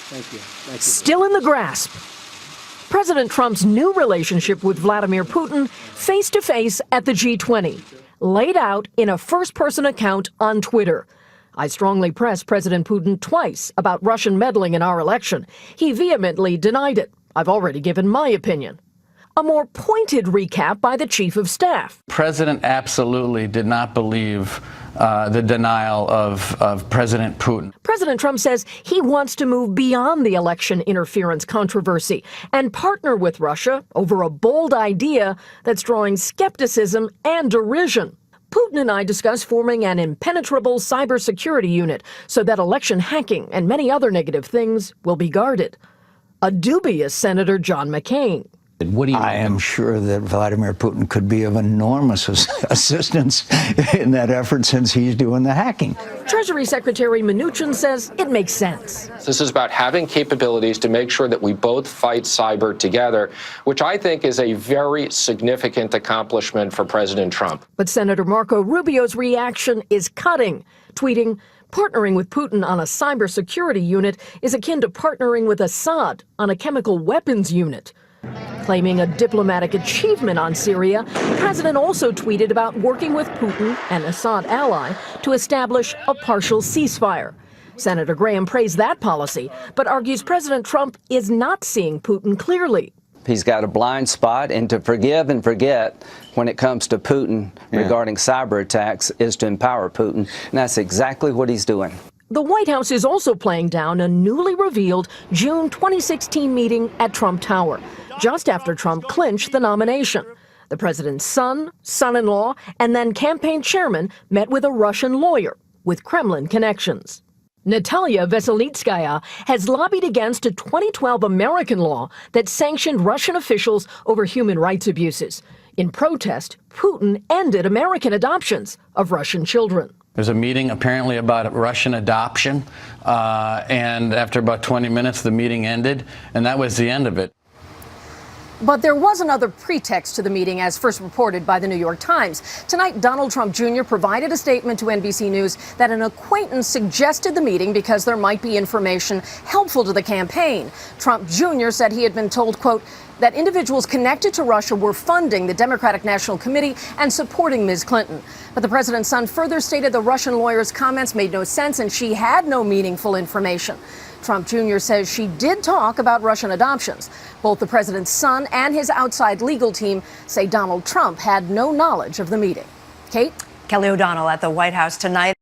Thank you. Still in the grasp. President Trump's new relationship with Vladimir Putin face-to-face at the G20, laid out in a first-person account on Twitter. I strongly pressed President Putin twice about Russian meddling in our election. He vehemently denied it. I've already given my opinion. A more pointed recap by the chief of staff. President absolutely did not believe the denial of President Putin. President Trump says he wants to move beyond the election interference controversy and partner with Russia over a bold idea that's drawing skepticism and derision. Putin and I discussed forming an impenetrable cybersecurity unit so that election hacking and many other negative things will be guarded. A dubious Senator John McCain. I am sure that Vladimir Putin could be of enormous assistance in that effort since he's doing the hacking. Treasury Secretary Mnuchin says it makes sense. This is about having capabilities to make sure that we both fight cyber together, which I think is a very significant accomplishment for President Trump. But Senator Marco Rubio's reaction is cutting, tweeting, "Partnering with Putin on a cybersecurity unit is akin to partnering with Assad on a chemical weapons unit." Claiming a diplomatic achievement on Syria, the president also tweeted about working with Putin, an Assad ally, to establish a partial ceasefire. Senator Graham praised that policy, but argues President Trump is not seeing Putin clearly. He's got a blind spot, and to forgive and forget when it comes to Putin regarding cyber attacks is to empower Putin, and that's exactly what he's doing. The White House is also playing down a newly revealed June 2016 meeting at Trump Tower, just after Trump clinched the nomination. The president's son, son-in-law, and then campaign chairman met with a Russian lawyer with Kremlin connections. Natalia Veselnitskaya has lobbied against a 2012 American law that sanctioned Russian officials over human rights abuses. In protest, Putin ended American adoptions of Russian children. There's a meeting apparently about Russian adoption, and after about 20 minutes, the meeting ended, and that was the end of it. But there was another pretext to the meeting, as first reported by the New York Times. Tonight, Donald Trump Jr. provided a statement to NBC News that an acquaintance suggested the meeting because there might be information helpful to the campaign. Trump Jr. said he had been told, quote, that individuals connected to Russia were funding the Democratic National Committee and supporting Ms. Clinton. But the president's son further stated the Russian lawyer's comments made no sense and she had no meaningful information. Trump Jr. says she did talk about Russian adoptions. Both the president's son and his outside legal team say Donald Trump had no knowledge of the meeting. Kate? Kelly O'Donnell at the White House tonight.